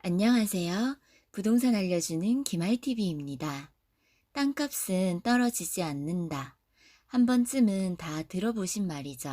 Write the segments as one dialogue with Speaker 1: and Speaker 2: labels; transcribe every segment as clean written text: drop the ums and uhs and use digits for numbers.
Speaker 1: 안녕하세요. 부동산 알려주는 김알TV입니다. 땅값은 떨어지지 않는다. 한 번쯤은 다 들어보신 말이죠.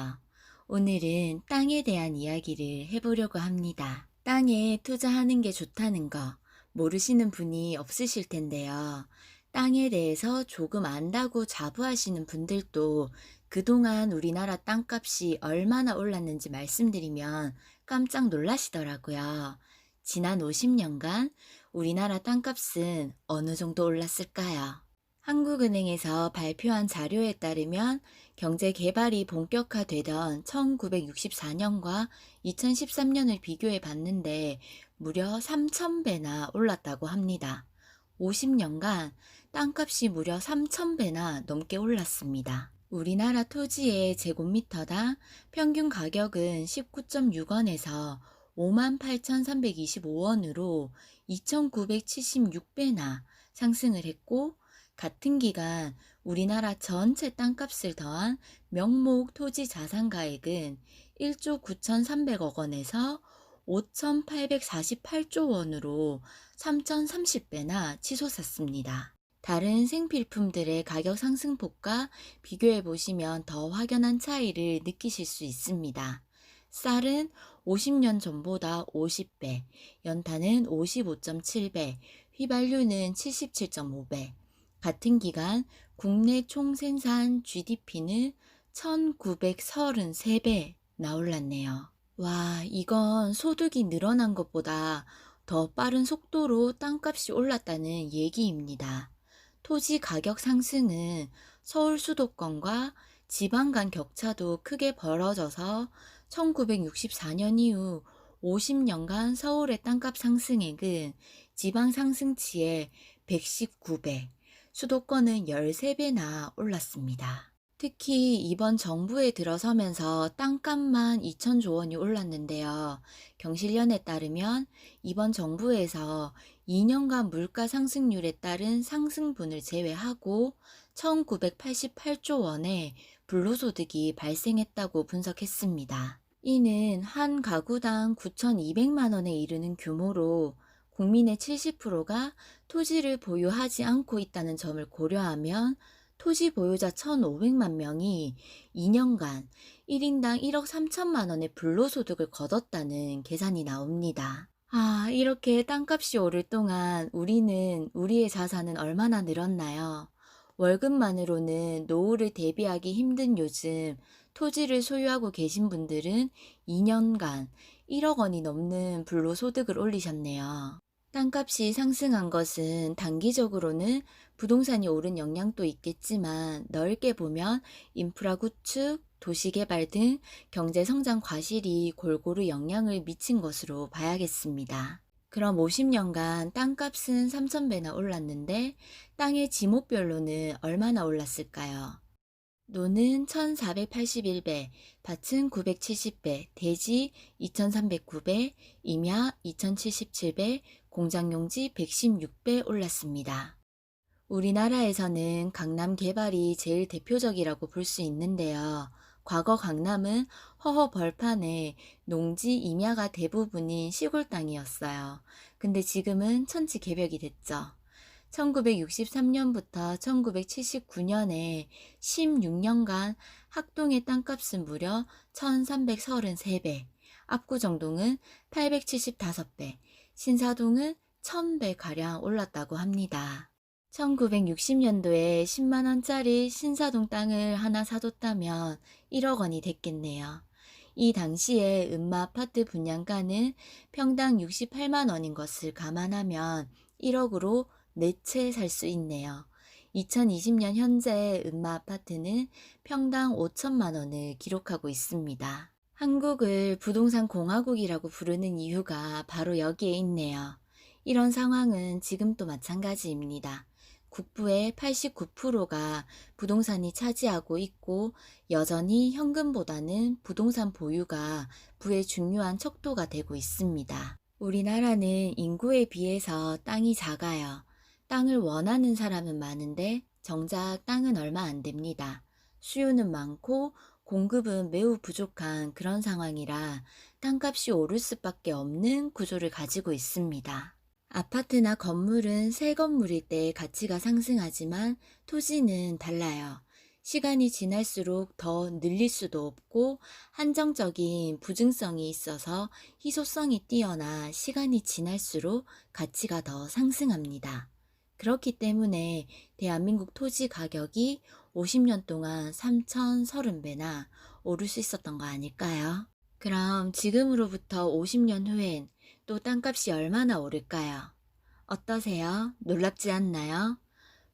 Speaker 1: 오늘은 땅에 대한 이야기를 해보려고 합니다. 땅에 투자하는 게 좋다는 거 모르시는 분이 없으실 텐데요. 땅에 대해서 조금 안다고 자부하시는 분들도 그동안 우리나라 땅값이 얼마나 올랐는지 말씀드리면 깜짝 놀라시더라고요. 지난 50년간 우리나라 땅값은 어느 정도 올랐을까요? 한국은행에서 발표한 자료에 따르면 경제 개발이 본격화되던 1964년과 2013년을 비교해 봤는데 무려 3,000배나 올랐다고 합니다. 50년간 땅값이 무려 3,000배나 넘게 올랐습니다. 우리나라 토지의 제곱미터당 평균 가격은 19.6원에서 58,325원으로 2,976배나 상승을 했고, 같은 기간 우리나라 전체 땅값을 더한 명목 토지 자산가액은 1조 9,300억 원에서 5,848조 원으로 3,030배나 치솟았습니다. 다른 생필품들의 가격 상승폭과 비교해 보시면 더 확연한 차이를 느끼실 수 있습니다. 쌀은 50년 전보다 50배, 연탄은 55.7배, 휘발유는 77.5배. 같은 기간 국내 총생산 GDP는 1933배나 올랐네요. 와, 이건 소득이 늘어난 것보다 더 빠른 속도로 땅값이 올랐다는 얘기입니다. 토지 가격 상승은 서울 수도권과 지방 간 격차도 크게 벌어져서 1964년 이후 50년간 서울의 땅값 상승액은 지방 상승치의 119배, 수도권은 13배나 올랐습니다. 특히 이번 정부에 들어서면서 땅값만 2천조 원이 올랐는데요. 경실련에 따르면 이번 정부에서 2년간 물가 상승률에 따른 상승분을 제외하고 1988조 원의 불로소득이 발생했다고 분석했습니다. 이는 한 가구당 9,200만 원에 이르는 규모로 국민의 70%가 토지를 보유하지 않고 있다는 점을 고려하면 토지 보유자 1,500만 명이 2년간 1인당 1억 3천만 원의 불로소득을 거뒀다는 계산이 나옵니다. 아, 이렇게 땅값이 오를 동안 우리의 자산은 얼마나 늘었나요? 월급만으로는 노후를 대비하기 힘든 요즘 토지를 소유하고 계신 분들은 2년간 1억 원이 넘는 불로소득을 올리셨네요. 땅값이 상승한 것은 단기적으로는 부동산이 오른 영향도 있겠지만 넓게 보면 인프라 구축, 도시개발 등 경제성장 과실이 골고루 영향을 미친 것으로 봐야겠습니다. 그럼 50년간 땅값은 3,000배나 올랐는데 땅의 지목별로는 얼마나 올랐을까요? 노는 1,481배, 밭은 970배, 대지 2,309배, 임야 2,077배, 공장용지 116배 올랐습니다. 우리나라에서는 강남 개발이 제일 대표적이라고 볼 수 있는데요. 과거 강남은 허허 벌판에 농지 임야가 대부분인 시골 땅이었어요. 근데 지금은 천지개벽이 됐죠. 1963년부터 1979년에 16년간 학동의 땅값은 무려 1333배, 압구정동은 875배, 신사동은 1000배가량 올랐다고 합니다. 1960년도에 10만원짜리 신사동 땅을 하나 사뒀다면 1억 원이 됐겠네요. 이 당시에 음마 아파트 분양가는 평당 68만 원인 것을 감안하면 1억으로 4채 살 수 있네요. 2020년 현재 음마 아파트는 평당 5천만 원을 기록하고 있습니다. 한국을 부동산 공화국이라고 부르는 이유가 바로 여기에 있네요. 이런 상황은 지금도 마찬가지입니다. 국부의 89%가 부동산이 차지하고 있고 여전히 현금보다는 부동산 보유가 부의 중요한 척도가 되고 있습니다. 우리나라는 인구에 비해서 땅이 작아요. 땅을 원하는 사람은 많은데 정작 땅은 얼마 안 됩니다. 수요는 많고 공급은 매우 부족한 그런 상황이라 땅값이 오를 수밖에 없는 구조를 가지고 있습니다. 아파트나 건물은 새 건물일 때 가치가 상승하지만 토지는 달라요. 시간이 지날수록 더 늘릴 수도 없고 한정적인 부증성이 있어서 희소성이 뛰어나 시간이 지날수록 가치가 더 상승합니다. 그렇기 때문에 대한민국 토지 가격이 50년 동안 3,030배나 오를 수 있었던 거 아닐까요? 그럼 지금으로부터 50년 후엔 또 땅값이 얼마나 오를까요? 어떠세요? 놀랍지 않나요?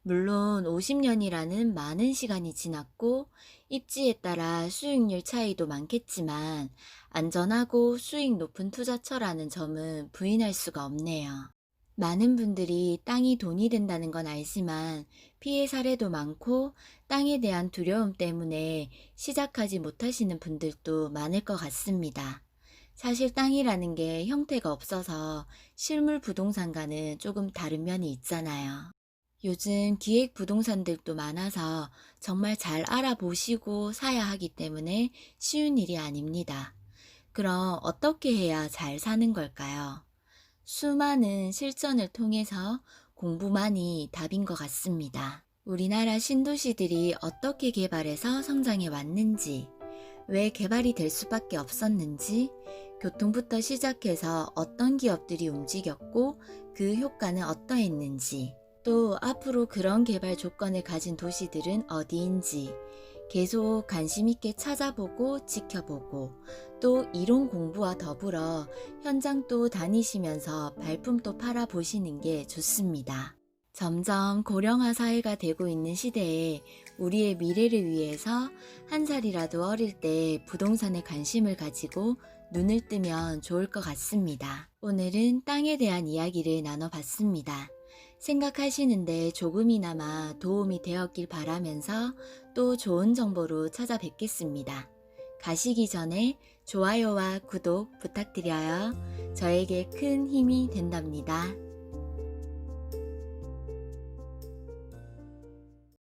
Speaker 1: 물론 50년이라는 많은 시간이 지났고 입지에 따라 수익률 차이도 많겠지만 안전하고 수익 높은 투자처라는 점은 부인할 수가 없네요. 많은 분들이 땅이 돈이 된다는 건 알지만 피해 사례도 많고 땅에 대한 두려움 때문에 시작하지 못하시는 분들도 많을 것 같습니다. 사실 땅이라는 게 형태가 없어서 실물 부동산과는 조금 다른 면이 있잖아요. 요즘 기획 부동산들도 많아서 정말 잘 알아보시고 사야 하기 때문에 쉬운 일이 아닙니다. 그럼 어떻게 해야 잘 사는 걸까요? 수많은 실전을 통해서 공부만이 답인 것 같습니다. 우리나라 신도시들이 어떻게 개발해서 성장해 왔는지, 왜 개발이 될 수밖에 없었는지, 교통부터 시작해서 어떤 기업들이 움직였고 그 효과는 어떠했는지, 또 앞으로 그런 개발 조건을 가진 도시들은 어디인지 계속 관심 있게 찾아보고 지켜보고 또 이론 공부와 더불어 현장도 다니시면서 발품도 팔아보시는 게 좋습니다. 점점 고령화 사회가 되고 있는 시대에 우리의 미래를 위해서 한 살이라도 어릴 때 부동산에 관심을 가지고 눈을 뜨면 좋을 것 같습니다. 오늘은 땅에 대한 이야기를 나눠봤습니다. 생각하시는데 조금이나마 도움이 되었길 바라면서 또 좋은 정보로 찾아뵙겠습니다. 가시기 전에 좋아요와 구독 부탁드려요. 저에게 큰 힘이 된답니다.